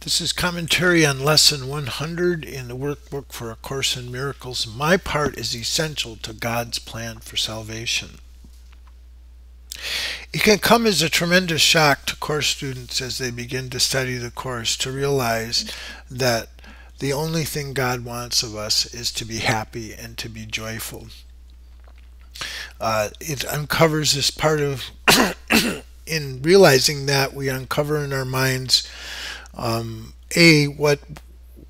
This is commentary on Lesson 100 in the Workbook for A Course in Miracles. My part is essential to God's plan for salvation. It can come as a tremendous shock to course students as they begin to study the course to realize that the only thing God wants of us is to be happy and to be joyful. It uncovers this part of, in realizing that, we uncover in our minds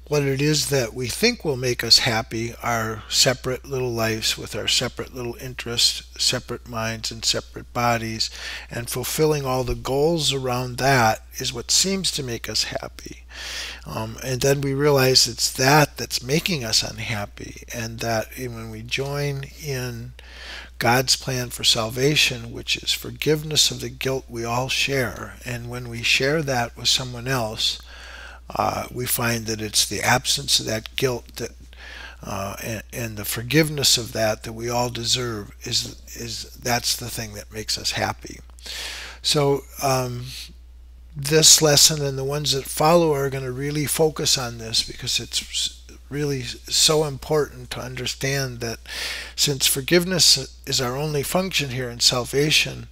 what it is that we think will make us happy, our separate little lives with our separate little interests, separate minds and separate bodies, and fulfilling all the goals around that is what seems to make us happy. And then we realize it's that that's making us unhappy, and that when we join in God's plan for salvation, which is forgiveness of the guilt we all share, and when we share that with someone else, we find that it's the absence of that guilt that and the forgiveness of that we all deserve is that's the thing that makes us happy. So this lesson and the ones that follow are going to really focus on this, because it's really so important to understand that since forgiveness is our only function here and salvation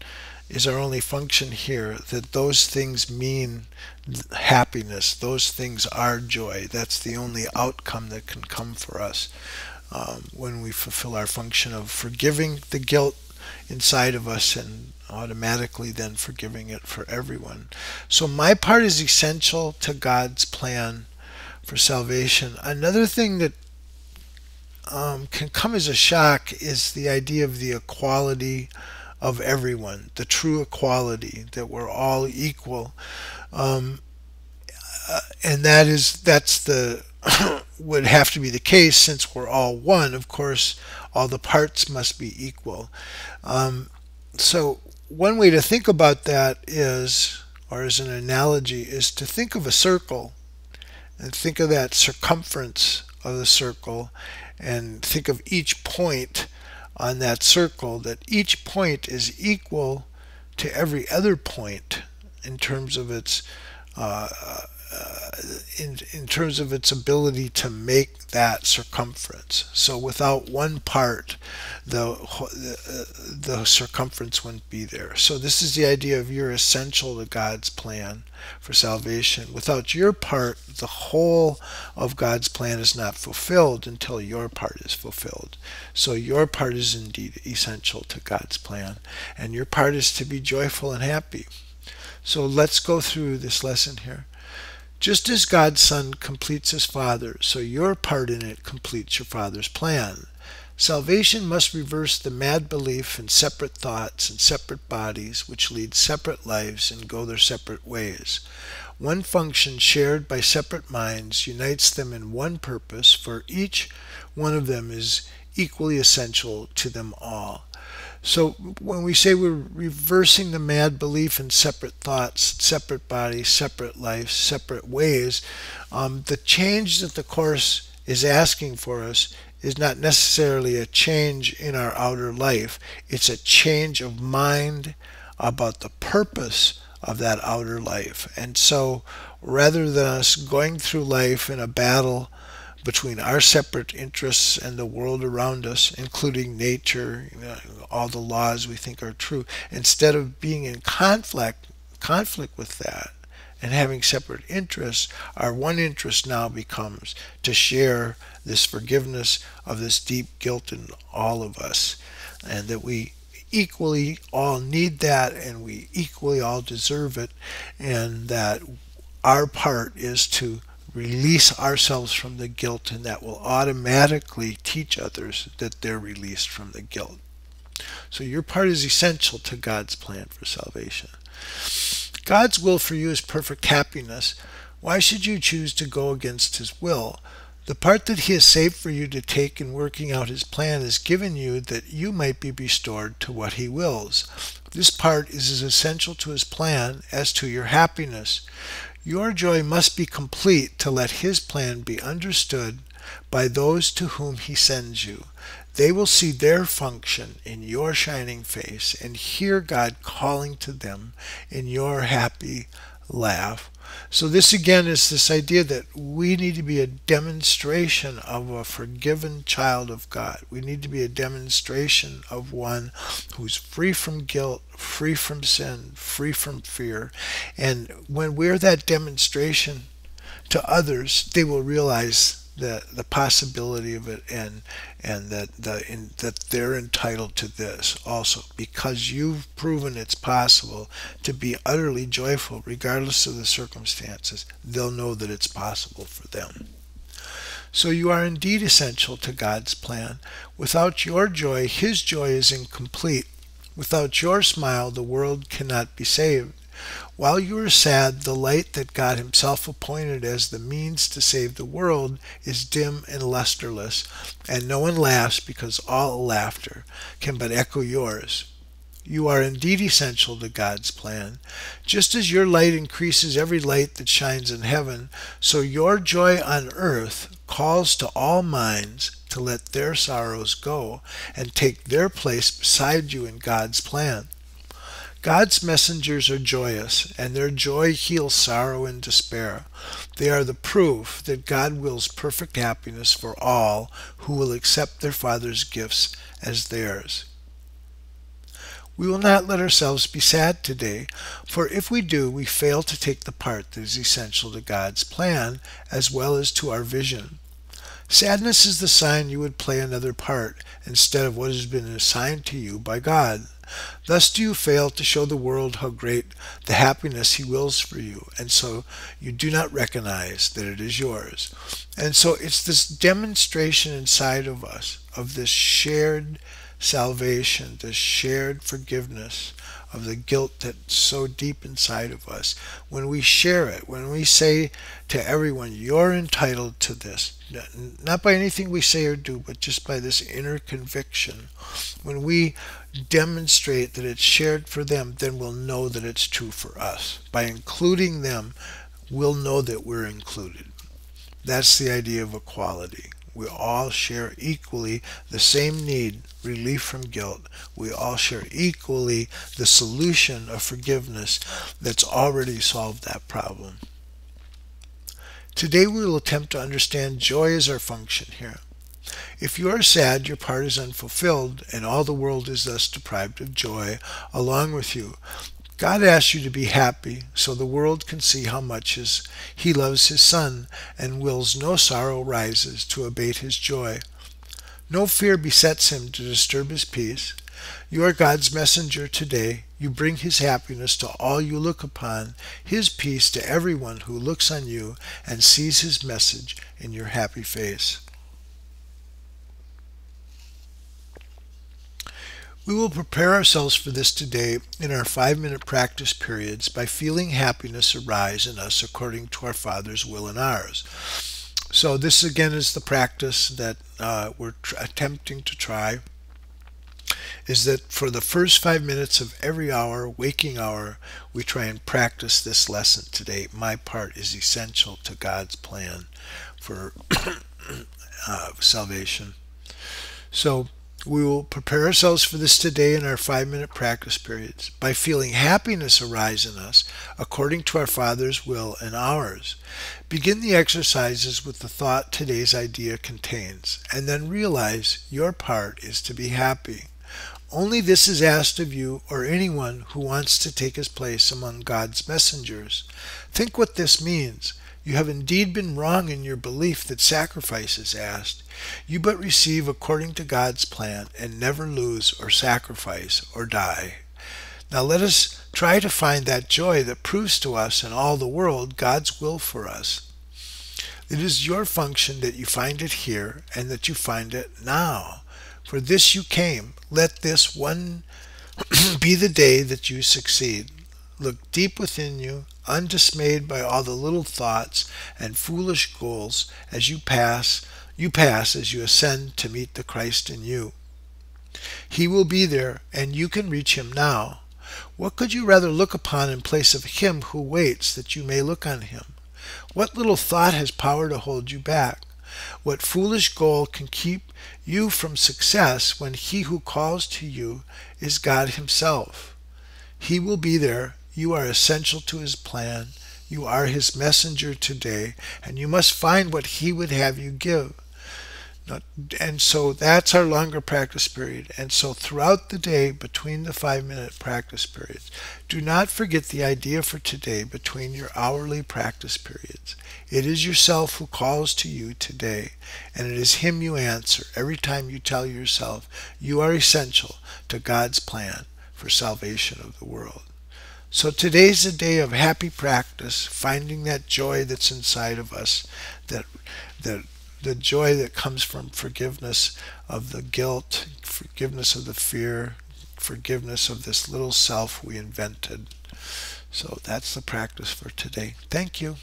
is our only function here, that those things mean happiness. Those things are joy. That's the only outcome that can come for us when we fulfill our function of forgiving the guilt inside of us and automatically then forgiving it for everyone. So my part is essential to God's plan for salvation. Another thing that can come as a shock is the idea of the equality of everyone, the true equality, that we're all equal, and that's the would have to be the case since we're all one. Of course, all the parts must be equal. So one way to think about that is, or as an analogy, is to think of a circle and think of that circumference of the circle, and think of each point on that circle, that each point is equal to every other point in terms of its in terms of its ability to make that circumference. So without one part, the circumference wouldn't be there. So this is the idea of you're essential to God's plan for salvation. Without your part, the whole of God's plan is not fulfilled until your part is fulfilled. So your part is indeed essential to God's plan, and your part is to be joyful and happy. So let's go through this lesson here. Just as God's Son completes his Father, so your part in it completes your Father's plan. Salvation must reverse the mad belief in separate thoughts and separate bodies, which lead separate lives and go their separate ways. One function shared by separate minds unites them in one purpose, for each one of them is equally essential to them all. So when we say we're reversing the mad belief in separate thoughts, separate bodies, separate lives, separate ways, the change that the Course is asking for us is not necessarily a change in our outer life. It's a change of mind about the purpose of that outer life. And so rather than us going through life in a battle between our separate interests and the world around us, including nature, all the laws we think are true, instead of being in conflict with that and having separate interests, our one interest now becomes to share this forgiveness of this deep guilt in all of us, and that we equally all need that, and we equally all deserve it, and that our part is to release ourselves from the guilt, and that will automatically teach others that they're released from the guilt. So your part is essential to God's plan for salvation. God's will for you is perfect happiness. Why should you choose to go against his will? The part that he has saved for you to take in working out his plan is given you that you might be restored to what he wills. This part is as essential to his plan as to your happiness. Your joy must be complete to let his plan be understood by those to whom he sends you. They will see their function in your shining face and hear God calling to them in your happy laugh. So this again is this idea that we need to be a demonstration of a forgiven child of God. We need to be a demonstration of one who's free from guilt, free from sin, free from fear. And when we're that demonstration to others, they will realize the possibility of it, and that they're entitled to this also, because you've proven it's possible to be utterly joyful regardless of the circumstances. They'll know that it's possible for them. So you are indeed essential to God's plan. Without your joy, His joy is incomplete. Without your smile, the world cannot be saved. While you are sad, the light that God Himself appointed as the means to save the world is dim and lusterless, and no one laughs because all laughter can but echo yours. You are indeed essential to God's plan. Just as your light increases every light that shines in heaven, so your joy on earth calls to all minds to let their sorrows go and take their place beside you in God's plan. God's messengers are joyous, and their joy heals sorrow and despair. They are the proof that God wills perfect happiness for all who will accept their Father's gifts as theirs. We will not let ourselves be sad today, for if we do, we fail to take the part that is essential to God's plan as well as to our vision. Sadness is the sign you would play another part instead of what has been assigned to you by God. Thus do you fail to show the world how great the happiness He wills for you, and so you do not recognize that it is yours. And so it's this demonstration inside of us of this shared salvation, this shared forgiveness of the guilt that's so deep inside of us. When we share it, when we say to everyone, you're entitled to this, not by anything we say or do, but just by this inner conviction, when we demonstrate that it's shared for them, then we'll know that it's true for us. By including them, we'll know that we're included. That's the idea of equality. We all share equally the same need, relief from guilt. We all share equally the solution of forgiveness that's already solved that problem. Today we will attempt to understand joy as our function here. If you are sad, your part is unfulfilled, and all the world is thus deprived of joy along with you. God asks you to be happy so the world can see how much He loves His Son and wills no sorrow rises to abate His joy. No fear besets Him to disturb His peace. You are God's messenger today. You bring His happiness to all you look upon, His peace to everyone who looks on you and sees His message in your happy face. We will prepare ourselves for this today in our 5-minute practice periods by feeling happiness arise in us according to our Father's will and ours. So this again is the practice that we're attempting to try, is that for the first 5 minutes of every hour, waking hour, we try and practice this lesson today. My part is essential to God's plan for salvation. So we will prepare ourselves for this today in our 5-minute practice periods by feeling happiness arise in us according to our Father's will and ours. Begin the exercises with the thought today's idea contains, and then realize your part is to be happy. Only this is asked of you or anyone who wants to take his place among God's messengers. Think what this means. You have indeed been wrong in your belief that sacrifice is asked. You but receive according to God's plan and never lose or sacrifice or die. Now let us try to find that joy that proves to us and all the world God's will for us. It is your function that you find it here and that you find it now. For this you came. Let this one be the day that you succeed. Look deep within you, undismayed by all the little thoughts and foolish goals as you pass as you ascend to meet the Christ in you. He will be there, and you can reach Him now. What could you rather look upon in place of Him who waits that you may look on Him? What little thought has power to hold you back? What foolish goal can keep you from success when He who calls to you is God Himself? He will be there. You are essential to His plan. You are his messenger today, and you must find what he would have you give. Not- And so that's our longer practice period. And so throughout the day, between the 5-minute practice periods, do not forget the idea for today between your hourly practice periods. It is yourself who calls to you today, and it is him you answer every time you tell yourself you are essential to God's plan for salvation of the world. So today's a day of happy practice, finding that joy that's inside of us, that that the joy that comes from forgiveness of the guilt, forgiveness of the fear, forgiveness of this little self we invented. So that's the practice for today. Thank you.